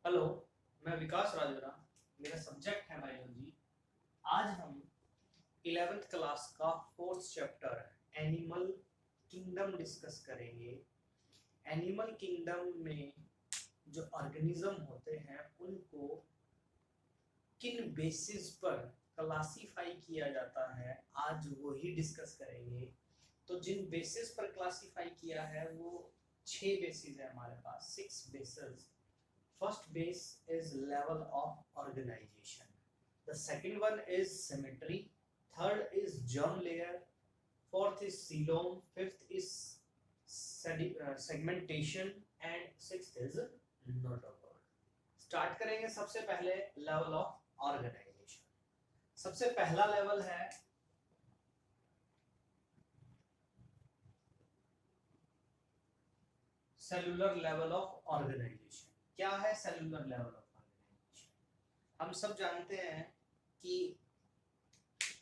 Hello, मैं विकास राजोरा। मेरा subject है बायोलॉजी। आज हम 11th क्लास का fourth chapter animal kingdom discuss करेंगे। एनिमल किंगडम में जो ऑर्गेनिज्म होते हैं उनको किन बेसिस पर क्लासिफाई किया जाता है, आज वही डिस्कस करेंगे। तो जिन बेसिस पर क्लासिफाई किया है वो 6 बेसिस है हमारे पास, 6 basis. First base is level of organization. The second one is symmetry. Third is germ layer. Fourth is coelom. Fifth is segmentation. And sixth is notochord. Start करेंगे सबसे पहले level of organization. सबसे पहला level है cellular level of organization. क्या है cellular level of organisation? हम सब जानते हैं कि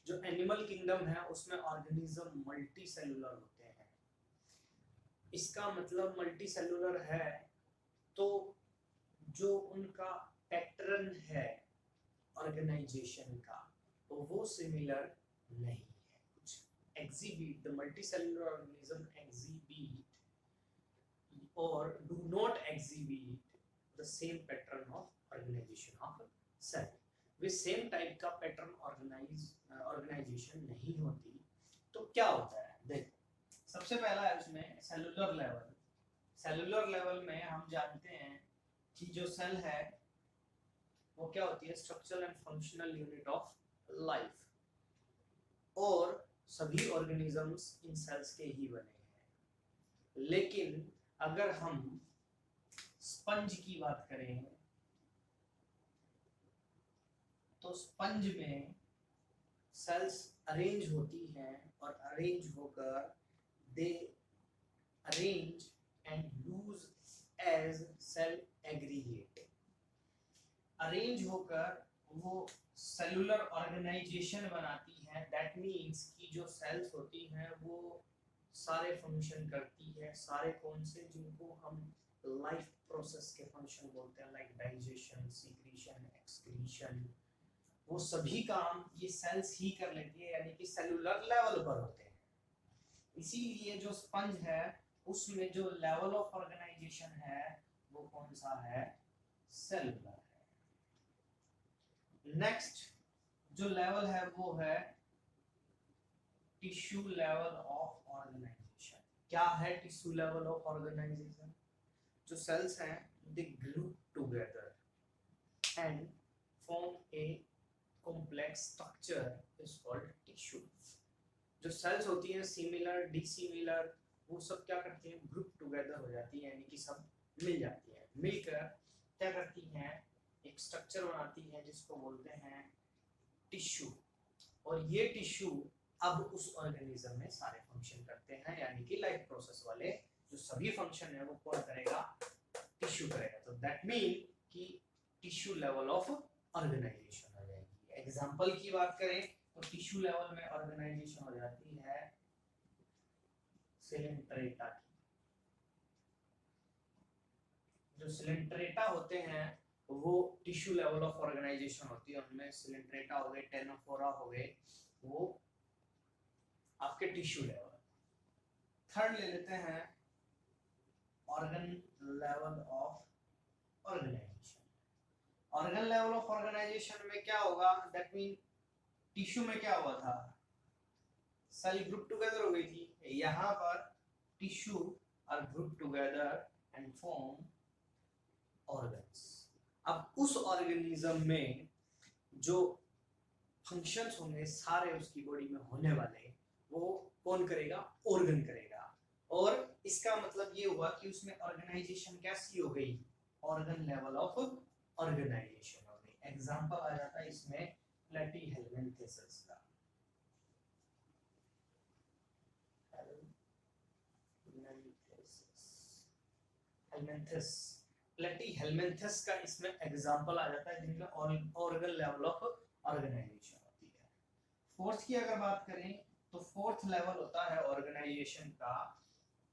जो एनिमल किंगडम है उसमें ऑर्गेनिज्म मल्टी सेलुलर होते हैं। इसका मतलब मल्टी सेलुलर है तो जो उनका पैटर्न है ऑर्गेनाइजेशन का तो वो सिमिलर नहीं है। कुछ exhibit, the multi cellular organism exhibit or do not exhibit the same pattern of organization of cell। वे सेम टाइप का पैटर्न ऑर्गेनाइजेशन नहीं होती। तो क्या होता है, देखो सबसे पहला है उसमें सेलुलर लेवल। सेलुलर लेवल में हम जानते हैं कि जो सेल है वो क्या होती है, structural and functional unit of life. और सभी ऑर्गेनिजम्स इन सेल्स के ही बने हैं। लेकिन अगर हम स्पंज की बात करें तो स्पंज में सेल्स अरेंज होती हैं और अरेंज होकर they arrange and loose as cell aggregate. Arrange होकर वो सेलुलर ऑर्गेनाइजेशन बनाती है। दैट मींस कि जो सेल्स होती हैं वो सारे फंक्शन करती है। सारे कौन से, जिनको हम लाइफ प्रोसेस के फंक्शन बोलते हैं, लाइक डाइजेशन, सीक्रीशन, एक्सक्रीशन, वो सभी काम ये सेल्स ही कर लेती है, यानी कि सेलुलर लेवल पर होते हैं। इसीलिए जो स्पंज है उसमें जो लेवल ऑफ ऑर्गेनाइजेशन है वो कौन सा है, सेलुलर है। नेक्स्ट जो लेवल है वो है टिश्यू लेवल ऑफ ऑर्गेनाइजेशन। क्या है टिश्यू लेवल ऑफ ऑर्गेनाइजेशन? जो सेल्स हैं they group together and form a complex structure is called tissue। जो सेल्स होती हैं सिमिलर, डिसिमिलर, वो सब क्या करती हैं, ग्रुप टुगेदर हो जाती है, यानी कि सब मिल जाती है। मिलकर क्या करती हैं, एक स्ट्रक्चर बनाती है जिसको बोलते हैं टिश्यू। और ये टिश्यू अब उस ऑर्गेनिज्म में सारे फंक्शन करते हैं, यानी कि लाइफ प्रोसेस वाले जो सभी फंक्शन है वो कौन करेगा, टिश्यू करेगा। तो दैट मीन कि टिश्यू लेवल ऑफ ऑर्गेनाइजेशन हो जाएगी। एग्जांपल की बात करें तो टिश्यू लेवल में ऑर्गेनाइजेशन हो जाती है सिलेंट्रेटा की। जो सिलेंट्रेटा होते हैं वो टिश्यू लेवल ऑफ ऑर्गेनाइजेशन होती है। उनमें सिलेंट्रेटा हो गए, टेनोफोरा हो गए, वो आपके टिश्यू लेवल। थर्ड ले लेते हैं organ level of organisation. Organ level of organisation में क्या होगा, दैट मीन टिश्यू में क्या हुआ था, सेल ग्रुप टुगेदर हो गई थी। यहाँ पर tissue are group together and form organs. अब उस ऑर्गेनिज्म में जो फंक्शंस होंगे सारे उसकी बॉडी में होने वाले, वो कौन करेगा, ऑर्गन करेगा। और इसका मतलब ये हुआ कि उसमें ऑर्गेनाइजेशन कैसी हो गई, ऑर्गन लेवल ऑफ ऑर्गेनाइजेशन हो गई। एग्जांपल आ जाता है इसमें प्लेटीहेल्मिन्थेसिस का। हेल्मिन्थेस, प्लेटीहेल्मिन्थेस का इसमें एग्जांपल आ जाता है जिनका ऑर्गन लेवल ऑफ ऑर्गेनाइजेशन होती है। फोर्थ की अगर बात करें तो फोर्थ लेवल होता है ऑर्गेनाइजेशन का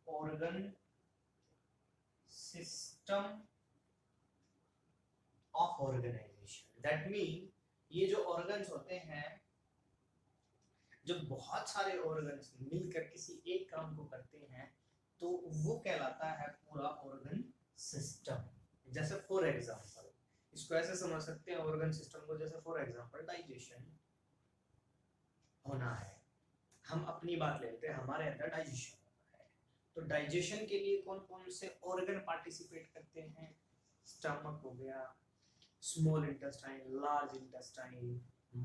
organ system of organisation. That mean ये जो ऑर्गन्स होते हैं, जब बहुत सारे ऑर्गन्स मिलकर किसी एक काम को करते हैं तो वो कहलाता है पूरा ऑर्गन सिस्टम। जैसे फॉर एग्जांपल इसको ऐसे समझ सकते हैं ऑर्गन सिस्टम को, जैसे फॉर एग्जांपल डाइजेशन होना है, हम अपनी बात लेते हैं, हमारे अंदर डाइजेशन होता है, तो डाइजेशन के लिए कौन कौन से ऑर्गन पार्टिसिपेट करते हैं? स्टमक हो गया, small intestine, large intestine,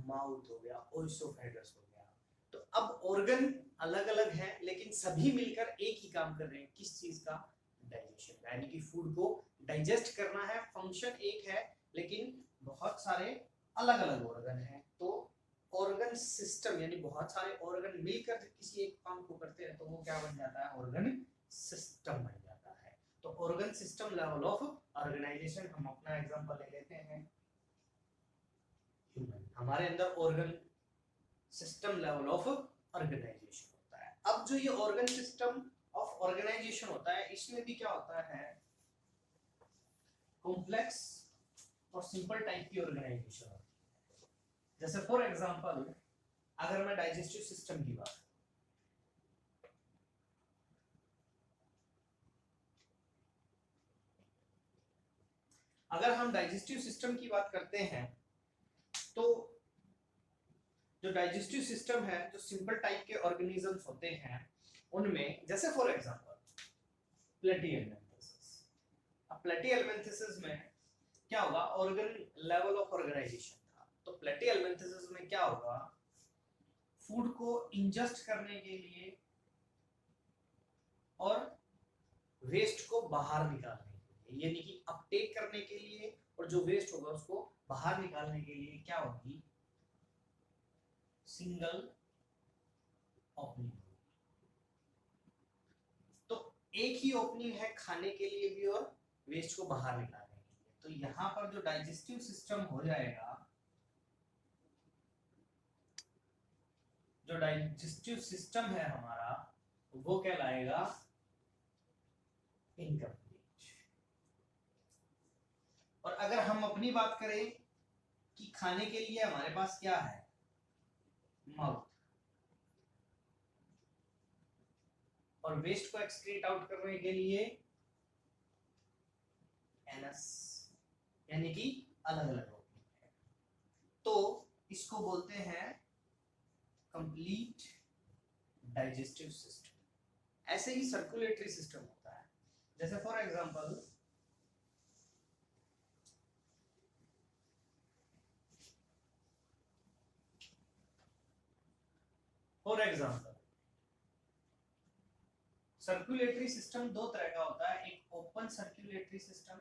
mouth हो गया, ओइसोफेगस हो गया। तो अब ऑर्गन अलग अलग हैं लेकिन सभी मिलकर एक ही काम कर रहे हैं, किस चीज का? डाइजेशन का, यानी कि फूड को डाइजेस्ट करना है। फंक्शन एक है लेकिन बहुत सारे अलग अलग ऑर्गन हैं, तो ऑर्गन सिस्टम यानी बहुत सारे ऑर्गन मिलकर किसी एक काम को करते हैं तो वो क्या बन जाता है? ऑर्गन सिस्टम बन जाता है। तो organ system level of organisation, हम अपना एग्जांपल ले लेते हैं ह्यूमन, हमारे अंदर organ system level of organisation होता है। अब जो ये ऑर्गन सिस्टम ऑफ ऑर्गेनाइजेशन होता है, इसमें भी क्या होता है? कॉम्प्लेक्स और सिंपल टाइप की ऑर्गेनाइजेशन होती है। जैसे फॉर एग्जांपल अगर मैं डाइजेस्टिव सिस्टम की बात, अगर हम डाइजेस्टिव सिस्टम की बात करते हैं तो जो डाइजेस्टिव सिस्टम है, जो सिंपल टाइप के ऑर्गेनिजम्स होते हैं उनमें, जैसे फॉर एग्जांपल प्लेटिहेल्मिन्थेसिस। अब प्लेटिहेल्मिन्थेसिस में क्या होगा? ऑर्गन लेवल ऑफ ऑर्गेनाइजेशन था। तो प्लेटिहेल्मिन्थेसिस में क्या होगा? फूड को इंजेस्ट करने के लिए और वेस्ट को बाहर निकालने के लिए, यानी कि अपटेक करने के लिए, और जो वेस्ट होगा उसको बाहर निकालने के लिए क्या होगी? Single opening. तो एक ही ओपनिंग है खाने के लिए भी और वेस्ट को बाहर निकालने के लिए। तो यहां पर जो डाइजेस्टिव सिस्टम हो जाएगा, जो डाइजेस्टिव सिस्टम है हमारा, वो कहलाएगा इनकम्प्लीट। और अगर हम अपनी बात करें कि खाने के लिए हमारे पास क्या है? माउथ, और वेस्ट को एक्सक्रीट आउट करने के लिए एनस, यानी कि अलग अलग ओपनिंग है। तो इसको बोलते हैं कंप्लीट डाइजेस्टिव सिस्टम। ऐसे ही सर्कुलेटरी सिस्टम होता है। जैसे फॉर एग्जांपल सर्कुलेटरी सिस्टम दो तरह का होता है, एक ओपन सर्कुलेटरी सिस्टम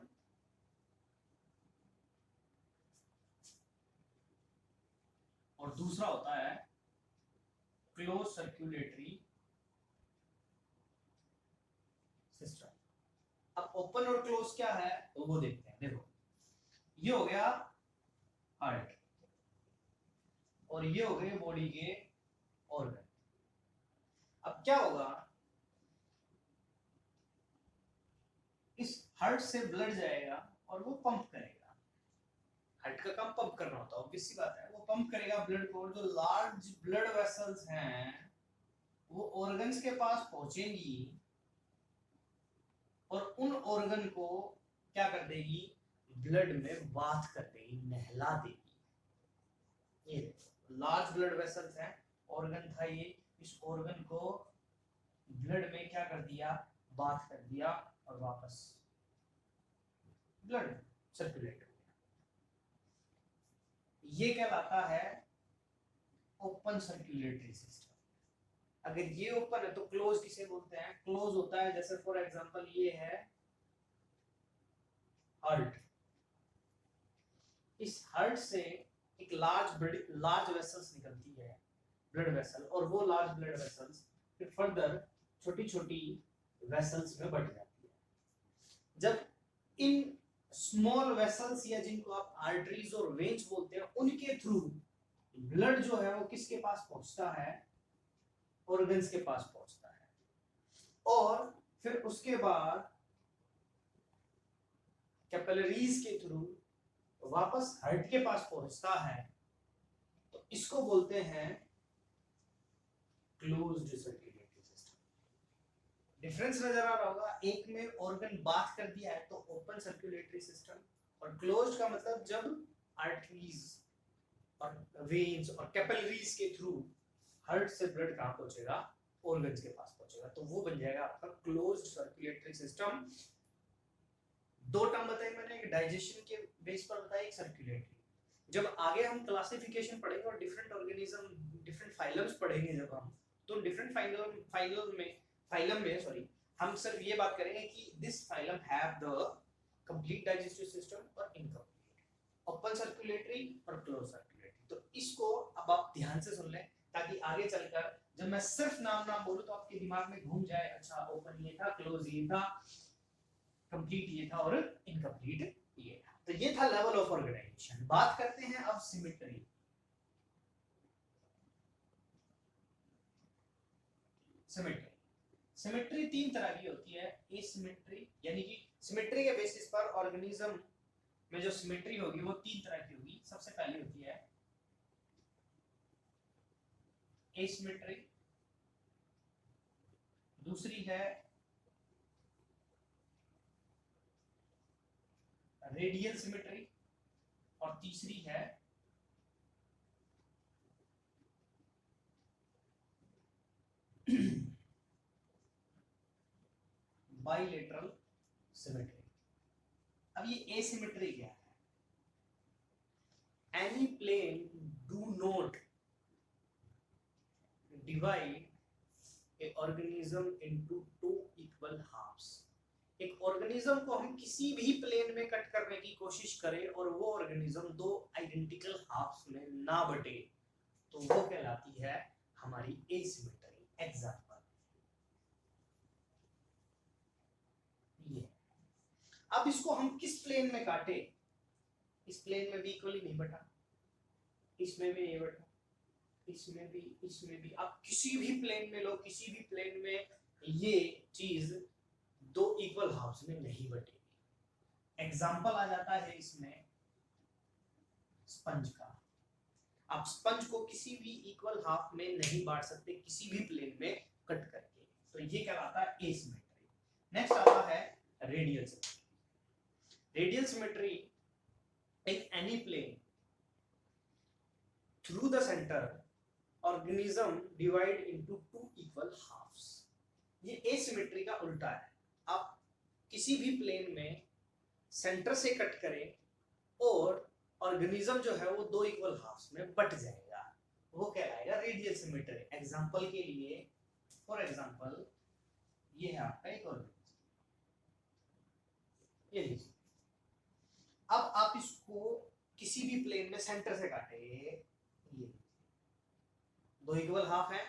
और दूसरा होता है क्लोज सर्कुलेटरी सिस्टम। अब ओपन और क्लोज क्या है तो वो देखते हैं। देखो, ये हो गया हार्ट और ये हो गए बॉडी के ऑर्गन। अब क्या होगा? इस हार्ट से ब्लड जाएगा और वो पंप करेगा। हार्ट का काम पंप करना होता है, ऑब्वियस सी बात है, वो पंप करेगा ब्लड को। जो लार्ज ब्लड वेसल्स हैं वो ऑर्गन्स के पास पहुंचेंगी और उन ऑर्गन को क्या कर देगी? ब्लड में बाथ कर देगी, नहला देगी। ये देखो लार्ज ब्लड वेसल्स हैं, ऑर्गन था ये, इस ऑर्गन को ब्लड में क्या कर दिया? बाथ कर दिया और वापस ब्लड सर्कुलेट हो गया। ये कहलाता है ओपन सर्कुलेटरी सिस्टम। अगर ये ओपन है तो क्लोज किसे बोलते हैं? क्लोज होता है, जैसे फॉर एग्जांपल ये है हार्ट। इस हार्ट से एक लार्ज वेसल्स निकलती है, ब्लड वेसल, और वो लार्ज ब्लड वेसल्स फिर फर्दर छोटी छोटी वेसल्स में बढ़ जाती है। जब इन स्मॉल वेसल्स या जिनको आप आर्टरीज और वेन्स बोलते हैं, उनके थ्रू ब्लड जो है वो किसके पास पहुंचता है? ऑर्गन्स के पास पहुंचता है। और फिर उसके बाद कैपिलरीज के थ्रू वापस हार्ट के पास पहुंचता है तो इसको बोलते हैं क्लोज्ड सर्कुलेटरी सिस्टम। डिफरेंस नजर आ रहा होगा, एक में ऑर्गन बात कर दिया है तो ओपन सर्कुलेटरी सिस्टम, और क्लोज्ड का मतलब जब आर्टरीज और वेन्स और कैपिलरीज के थ्रू हार्ट से ब्लड कहां पहुंचेगा, ऑर्गन्स के पास पहुंचेगा, तो वो बन जाएगा आपका क्लोज्ड सर्कुलेटरी सिस्टम। दो टर्म बताए मैंने, एक डाइजेशन के बेस पर बताया, एक सर्कुलेटरी। जब आगे हम क्लासिफिकेशन पढ़ेंगे और डिफरेंट ऑर्गेनिज्म, डिफरेंट फाइलम्स पढ़ेंगे जब हम, तो डिफरेंट फाइलम में सॉरी हम सिर्फ ये बात करेंगे कि this phylum have the complete digestive system और इनकम्प्लीट, ओपन सर्कुलेटरी और क्लोज सर्कुलेटरी। तो इसको अब आप ध्यान से सुन लें ताकि आगे चलकर जब मैं सिर्फ नाम बोलूं तो आपके दिमाग में घूम जाए, अच्छा ओपन ये था, क्लोज ये था, कंप्लीट ये था और इनकम्प्लीट ये था। तो ये था लेवल ऑफ ऑर्गेनाइजेशन। बात करते हैं अब सिमेट्री। सिमेट्री तीन तरह की होती है। एसिमेट्री यानी कि सिमेट्री के बेसिस पर ऑर्गेनिज्म में जो सिमेट्री होगी वो तीन तरह की होगी। सबसे पहली होती है एसिमेट्री, दूसरी है रेडियल सिमेट्री, और तीसरी है बाइलेटरल सिमेट्री। अब ये एसिमेट्री क्या है? Any plane do not divide a organism into two equal halves. एक ऑर्गेनिज्म को हम किसी भी प्लेन में कट करने की कोशिश करें और वो ऑर्गेनिज्म दो आइडेंटिकल हाफ्स में ना बटे, तो वो कहलाती है हमारी एसिमेट्री। एग्जांपल ये। अब इसको हम किस प्लेन में काटे, इस प्लेन में भी इक्वली नहीं बटा, इसमें भी नहीं बटा, इसमें भी। आप किसी भी प्लेन में लो, किसी भी प्लेन में ये चीज दो इक्वल हाफ्स में नहीं बटेगी। एग्जांपल आ जाता है इसमें स्पंज का। आप स्पंज को किसी भी इक्वल हाफ में नहीं बांट सकते किसी भी प्लेन में कट करके, तो ये कहलाता है एसिमेट्री। नेक्स्ट आता है radial symmetry. Radial symmetry in any plane through the centre organism divide into two equal halves. ये एसिमेट्री का उल्टा है। आप किसी भी प्लेन में सेंटर से कट करें और ऑर्गेनिज्म जो है वो दो इक्वल हाफ्स में बट जाएगा, वो कहलाएगा रेडियल सिमेट्री। एग्जांपल के लिए, फॉर एग्जांपल ये है आपका एक ऑर्गेनिज्म, ये लीजिए। अब आप इसको किसी भी प्लेन में सेंटर से काटे, ये दो इक्वल हाफ है,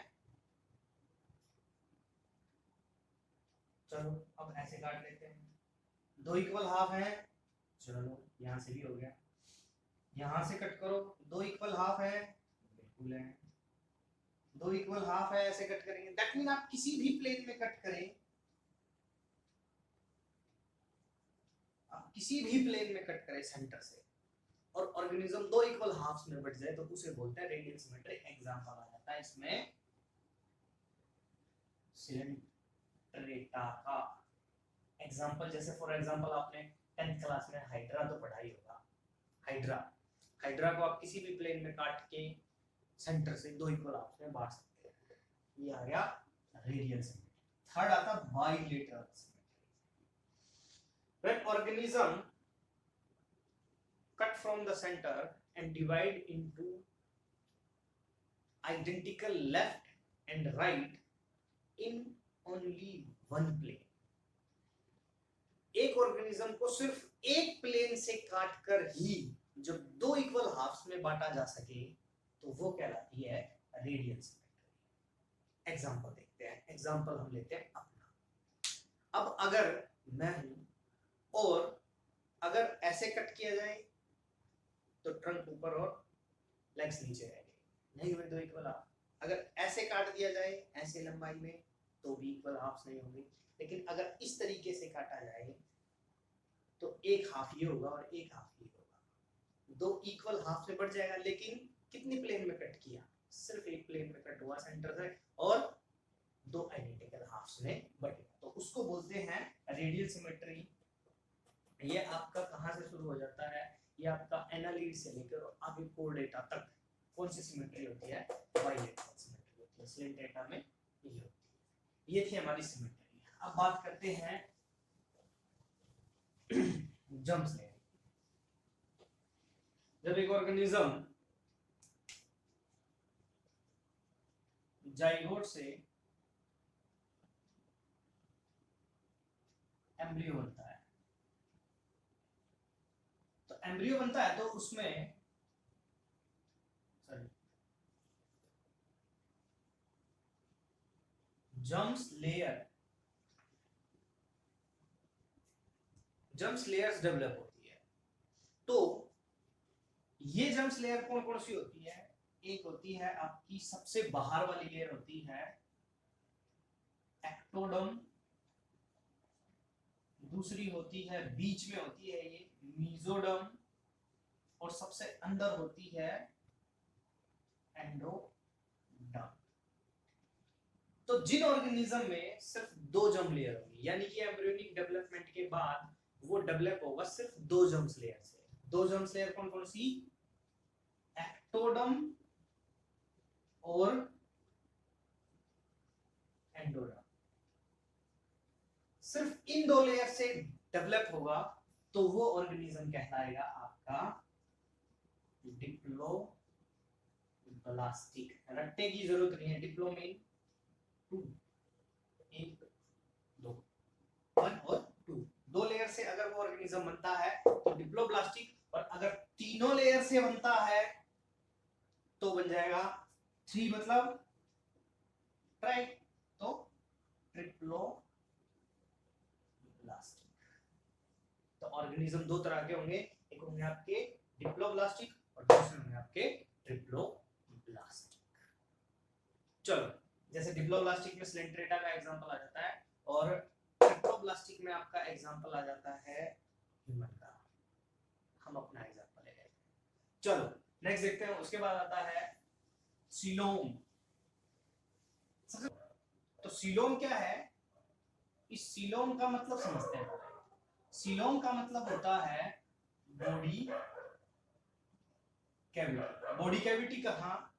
चलो अब ऐसे काट लेते हैं, दो इक्वल हाफ है, चलो यहां से भी हो गया, यहां से कट करो, दो इक्वल हाफ है, बिल्कुल है, दो इक्वल हाफ है, ऐसे कट करेंगे। दैट मीन आप किसी भी प्लेन में कट करें, आप किसी भी प्लेन में कट करें सेंटर से और ऑर्गेनिज्म दो इक्वल हाफ्स में बट जाए तो उसे बोलते हैं रेडियल सिमेट्री। एग्जांपल आ जाता है इसमें सिलेंट्रेटा का एग्जांपल। जैसे फॉर एग्जांपल आपने 10th क्लास में हाइड्रा तो पढ़ा ही होगा। हाइड्रा को आप किसी भी प्लेन में काट के सेंटर से दो इक्वल हाफ्स में बांट सकते हैं, ये आ गया रेडियल सिमेट्री। थर्ड आता bilateral symmetry. When organism cut from the center and divide into identical left and right in only one plane। एक ऑर्गेनिज्म को सिर्फ एक प्लेन से काट कर ही जब दो इक्वल हाफ्स में बांटा जा सके तो वो कहलाती है रेडियल सिमेट्री। एग्जांपल देखते हैं, एग्जांपल हम लेते हैं अपना। अब अगर मैं हूं और अगर ऐसे कट किया जाए तो ट्रंक ऊपर और लेग्स नीचे रहेंगे, नहीं हुए दो इक्वल हाफ। अगर ऐसे काट दिया जाए ऐसे लंबाई में तो भी इक्वल हाफ्स नहीं होंगे। लेकिन अगर इस तरीके से काटा जाए तो एक हाफ ये होगा और एक हाफ ये होगा। दो इक्वल हाफ में बढ़ जाएगा, लेकिन कितनी प्लेन में कट किया, सिर्फ एक प्लेन में कट हुआ सेंटर से, और दो आइडेंटिकल हाफ्स में बटे, तो उसको बोलते हैं रेडियल सिमेट्री। ये आपका कहां से शुरू हो जाता है, ये आपका एनालिड से लेकर आगे कोर डेटा तक कौन सी सिमेट्री होती है, बाइलेटरल सिमेट्री होती है। स्लिंट डेटा में ये होती है। ये थी हमारी सिमेट्री। अब बात करते हैं जम्प्स लेयर। जब एक ऑर्गेनिज्म जाइगोट से एम्ब्रियो बनता है, तो एम्ब्रियो बनता है तो उसमें जम्प्स लेयर्स डेवलप होती है। तो ये जम्प्स लेयर कौन कौन सी होती है, एक होती है आपकी सबसे बाहर वाली लेयर होती है एक्टोडर्म, दूसरी होती है बीच में होती है ये मेसोडर्म, और सबसे अंदर होती है एंडोडर्म। तो जिन ऑर्गेनिज्म में सिर्फ दो जम्प लेयर होंगी, यानी कि एम्ब्रियोनिक डेवलपमेंट के बाद वो डेवलप होगा सिर्फ दो जम्प लेयर से। दो जम्प लेयर कौन कौन सी, एक्टोडर्म और एंडोडर्म। सिर्फ इन दो लेयर से डेवलप होगा तो वो ऑर्गेनिज्म कहलाएगा आपका डिप्लोब्लास्टिक। रटने की जरूरत नहीं है, डिप्लो मीन टू, एक दो, वन और टू, दो लेयर से अगर वो ऑर्गेनिज्म बनता है तो डिप्लोब्लास्टिक, और अगर तीनों लेयर से बनता है तो बन जाएगा थ्री, मतलब ट्राई, तो ट्रिप्लोब्लास्टिक। तो ऑर्गेनिज्म दो तरह के होंगे, एक होंगे आपके डिप्लोब्लास्टिक और दूसरे होंगे आपके ट्रिप्लोब्लास्टिक। चलो, जैसे डिप्लोब्लास्टिक में स्लेंट्रेटा का एग्जांपल आ जाता है, और ट्रिप्लोब्लास्टिक में आपका एग्जांपल आ जाता है ह्यूमन का। हम अपना एग्जांपल ले लेते हैं। चलो नेक्स्ट देखते हैं। उसके बाद आता है सीलोम। तो सीलोम क्या है, इस सीलोम का मतलब समझते हैं। सीलोम का मतलब होता है बॉडी कैविटी। बॉडी कैविटी कहाँ,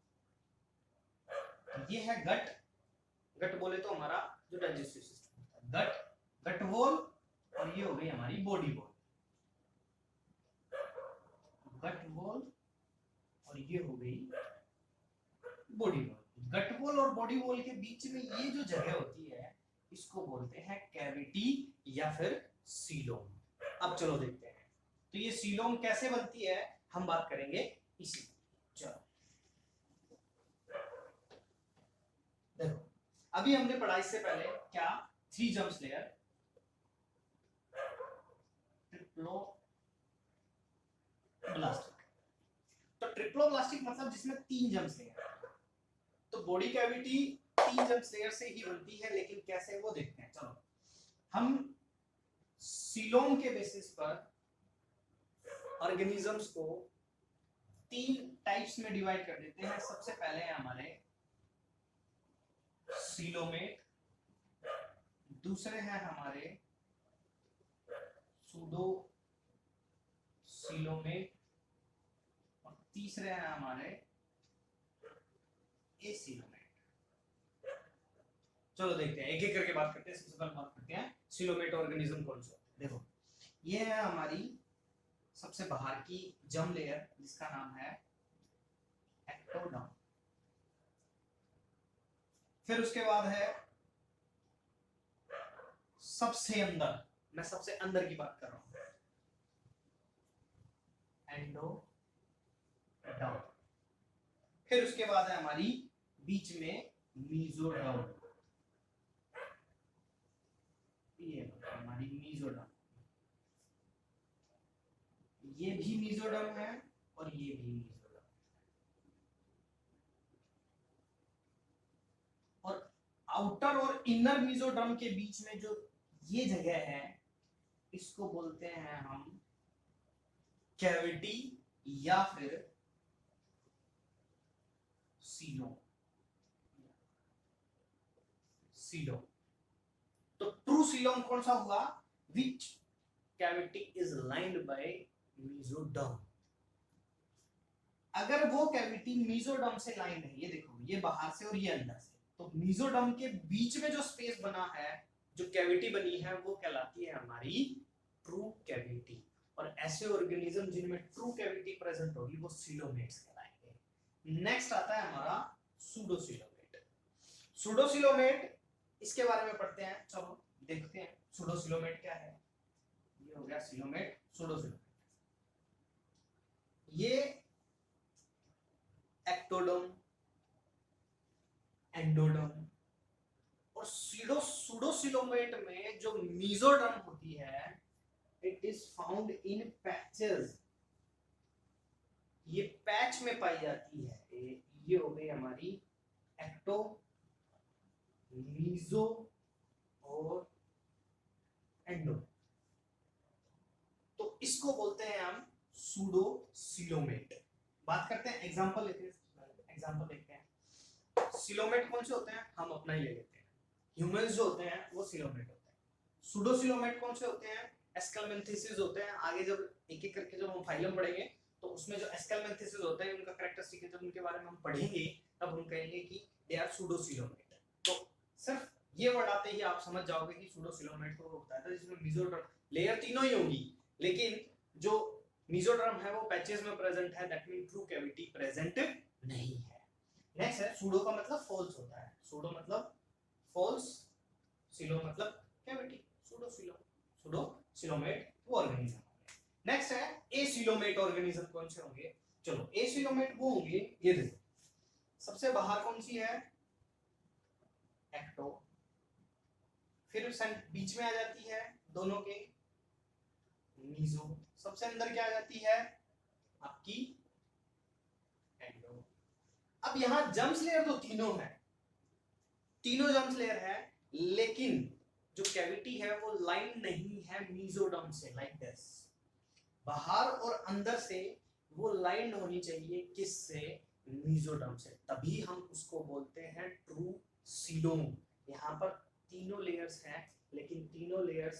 ये है गट, गट बोले तो हमारा जो डाइजेस्टिव सिस्टम होता है, गट वॉल, और ये हो गई हमारी बॉडी वॉल। गट वॉल और ये हो गई बॉडी वॉल। गट वॉल और बॉडी वॉल के बीच में ये जो जगह होती है इसको बोलते हैं कैविटी या फिर सीलोम। अब चलो देखते हैं, तो ये सीलोम कैसे बनती है हम बात करेंगे इसी। चलो देखो, अभी हमने पढ़ा इससे पहले क्या, थ्री जम्प्स लेयर, ट्रिप्लोब्लास्टिक। तो ट्रिप्लोब्लास्टिक मतलब जिसमें तीन जम्प्स लेयर, तो बॉडी कैविटी तीन जम्प्स लेयर से ही बनती है, लेकिन कैसे वो देखते हैं। चलो हम सीलोम के बेसिस पर ऑर्गेनिजम्स को तीन टाइप्स में डिवाइड कर देते हैं। सबसे पहले है हमारे सीलोमेट, दूसरे हैं हमारे सूडो सीलोमेट, और तीसरे हैं हमारे एसीलोमेट। चलो देखते हैं, एक एक करके बात करते हैं। सबसे पहले बात करते हैं सीलोमेट ऑर्गेनिज्म कौन सा। देखो ये है हमारी सबसे बाहर की जम लेयर जिसका नाम है एक्टोडर्म। फिर उसके बाद है सबसे अंदर, मैं सबसे अंदर की बात कर रहा हूं, एंडोडर्म। फिर उसके बाद है हमारी बीच में मेसोडर्म, ये हमारी मेसोडर्म, ये भी मेसोडर्म है और ये भी मेसोडर्म। और आउटर और इनर मेसोडर्म के बीच में जो ये जगह है इसको बोलते हैं हम कैविटी या फिर सीलोम। सीलोम तो ट्रू सीलोम कौन सा हुआ? Which cavity is lined by mesoderm. अगर वो कैविटी मेसोडर्म से लाइंड है, ये देखो ये बाहर से और ये अंदर से, तो मेसोडर्म के बीच में जो स्पेस बना है, जो कैविटी बनी है, वो कहलाती है हमारी ट्रू कैविटी। और ऐसे ऑर्गेनिज्म जिनमें ट्रू कैविटी प्रेजेंट होगी वो सीलोमेट्स कहलाएंगे। नेक्स्ट आता है हमारा सूडोसीलोमेट। सूडोसीलोमेट इसके बारे में पढ़ते हैं, चलो देखते हैं सूडोसीलोमेट क्या है। ये हो गया सीलोमेट, सूडोसीलोमेट। ये एक्टोडर्म, एंडोडर्म और सूडोसीलोमेट में जो मेसोडर्म होती है, it is found in patches. ये पैच में पाई जाती है। ये हो गई हमारी एक्टो, मीजो और एंडो। तो इसको बोलते हैं हम सूडोसीलोमेट। बात करते हैं, एग्जांपल लेते हैं। एग्जांपल देखते हैं सीलोमेट कौन से होते हैं, हम अपना ही ले लेते हैं। ह्यूमंस जो होते हैं वो सीलोमेट होते हैं। सूडोसीलोमेट कौन से होते हैं? एस्केलमेंथेसिस होते हैं। आगे जब एक एक करके जब हम फाइलम पढ़ेंगे तो उसमें जो एस्केलमेंथेसिस होते हैं उनका कैरेक्टरिस्टिक है, जब उनके बारे में हम पढ़ेंगे तब हम कहेंगे कि दे आर सूडोसीलोमेट। तो सिर्फ ये वर्ड आते ही आप समझ जाओगे कि सूडोसीलोमेट को होता है जिसमें मेसोडर्म लेयर तीनों ही होंगी, लेकिन जो मेसोडर्म है वो पैचेस में प्रेजेंट है, that mean true cavity present नहीं है। नेक्स्ट है सूडो का मतलब फॉल्स होता है। सूडो मतलब फॉल्स, सिलो मतलब कैविटी। सूडोसीलोमेट वो ऑर्गेनिज्म। नेक्स्ट है एसिलोमेट ऑर्गेनिज्म। कौन से होंगे? चलो एसिलोमेट वो होंगे, ये देखो सबसे बाहर कौन सी है? एक्टो, फिर बीच में आ जाती है दोनों के मीजो, सबसे अंदर क्या आ जाती है? आपकी एंडो। अब यहां जम्स लेयर तो तीनों है, तीनों जम्स लेयर है, लेकिन जो कैविटी है वो लाइन नहीं है मेसोडर्म से, लाइक दिस। बाहर और अंदर से वो लाइन होनी चाहिए, किससे? मेसोडर्म से, तभी हम उसको बोलते हैं ट्रू सीलोम। यहाँ पर तीनों लेयर्स हैं, लेकिन तीनों लेयर्स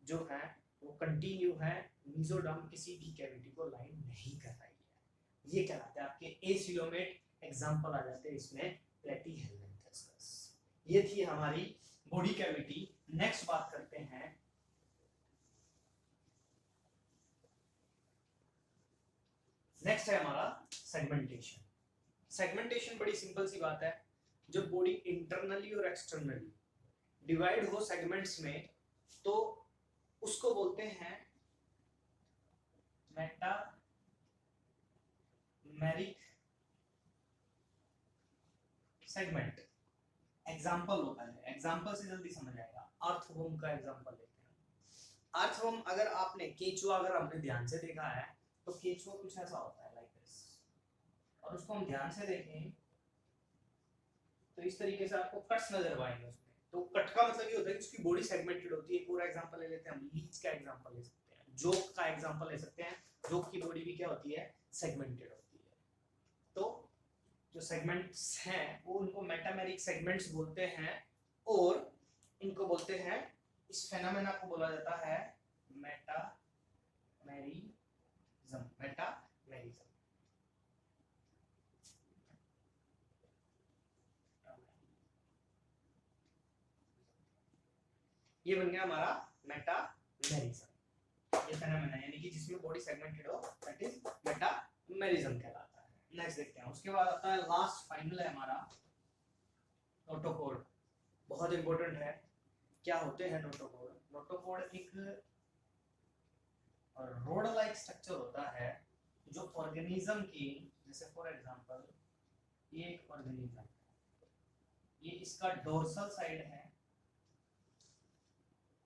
जो हैं वो कंटिन्यू है, मेसोडर्म किसी भी कैविटी को लाइन नहीं कर रही है। ये कहलाते हैं आपके एसिलोमेट। एग्जांपल आ जाते हैं इसमें प्लेटीहेलमिन्थेसिस। ये थी हमारी बॉडी कैविटी। नेक्स्ट बात करते हैं नेक्स्ट है हमारा सेगमेंटेशन। सेगमेंटेशन बड़ी सिंपल सी बात है। जब बॉडी इंटरनली और एक्सटर्नली डिवाइड हो सेगमेंट्स में, तो उसको बोलते हैं मेटामेरिक सेगमेंट। एग्जांपल होता है, एग्जांपल से जल्दी समझ आएगा। अर्थवर्म का एग्जांपल लेते हैं। अर्थवर्म अगर आपने केचुआ अगर आपने ध्यान से देखा है तो केचुआ कुछ ऐसा होता है, लाइक दिस। और उसको हम ध्यान से देखें तो इस तरीके से आपको कट्स नजर आएंगे उसमें। तो कट का मतलब ये होता है कि उसकी बॉडी सेगमेंटेड होती है। पूरा एग्जांपल ले लेते हैं हम, लीच का एग्जांपल ले सकते हैं, जोक का एग्जांपल ले सकते हैं। जोक की बॉडी भी क्या होती है? सेगमेंटेड होती है। तो जो सेगमेंट्स हैं वो उनको मेटामेरिक सेगमेंट्स बोलते हैं, और इनको बोलते हैं, इस फेनोमेना को बोला जाता है मेटामेरिज्म। मेटामेरिज्म ये बन गया हमारा मेटामेरिज्म। ये फेनोमेना यानी कि जिसमें बॉडी सेगमेंटेड हो, दैट इज मेटामेरिज्म कहलाता है। नेक्स्ट देखते हैं। उसके बाद आता है लास्ट फाइनल है हमारा नोटोकोड। बहुत इंपॉर्टेंट है। क्या होते हैं नोटोकोड? नोटोकोड एक रोड लाइक स्ट्रक्चर होता है जो ऑर्गेनिज्म की, जैसे फॉर एग्जांपल ये एक ऑर्गेनिज्म है, ये इसका डोर्सल साइड है,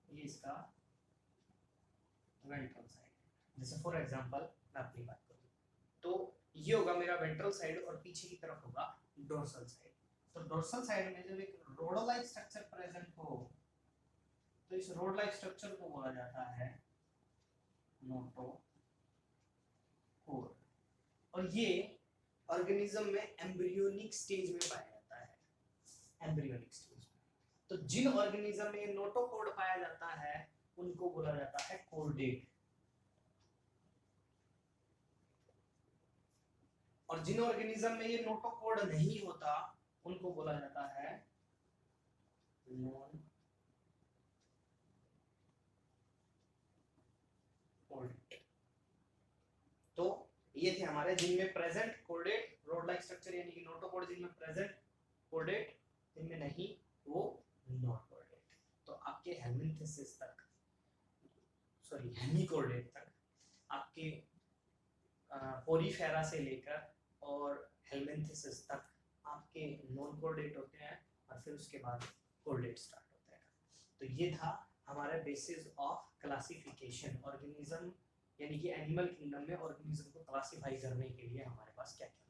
ये इसका वेंट्रल साइड है। जैसे फॉर एग्जांपल मैं अपनी बात करूं तो ये होगा मेरा वेंट्रल साइड और पीछे की तरफ होगा डोर्सल साइड। तो डोर्सल साइड में जब एक रोड लाइक स्ट्रक्चर प्रेजेंट हो तो इस रोड लाइक स्ट्रक्चर को बोला जाता है नोटोकोड। और ये ऑर्गेनिज्म में एम्ब्रियोनिक स्टेज में पाया जाता है, एम्ब्रियोनिक स्टेज में। तो जिन ऑर्गेनिज्म में नोटोकॉर्ड पाया जाता है उनको बोला जाता है कॉर्डेट, और जिन ऑर्गेनिज्म में ये नोटोकॉर्ड नहीं होता उनको बोला जाता है नॉन कॉर्डेट। तो ये थे हमारे जिनमें present chordate road like structure यानी कि नोटोकॉर्ड, जिनमें प्रेजेंट कॉर्डेट, जिनमें नहीं वो नॉन कॉर्डेट। तो आपके हेल्मिंथेसिस तक, सॉरी हेमिकॉर्डेट तक, आपके पोरीफेरा से लेकर और हेल्मिंथेसिस तक आपके नॉन कॉर्डेट होते हैं, और फिर उसके बाद कॉर्डेट स्टार्ट होते हैं। तो ये था हमारा बेसिस ऑफ क्लासिफिकेशन, ऑर्गेनिज्म यानी कि एनिमल किंगडम में ऑर्गेनिज्म को क्लासिफाई करने के लिए हमारे पास क्या क्या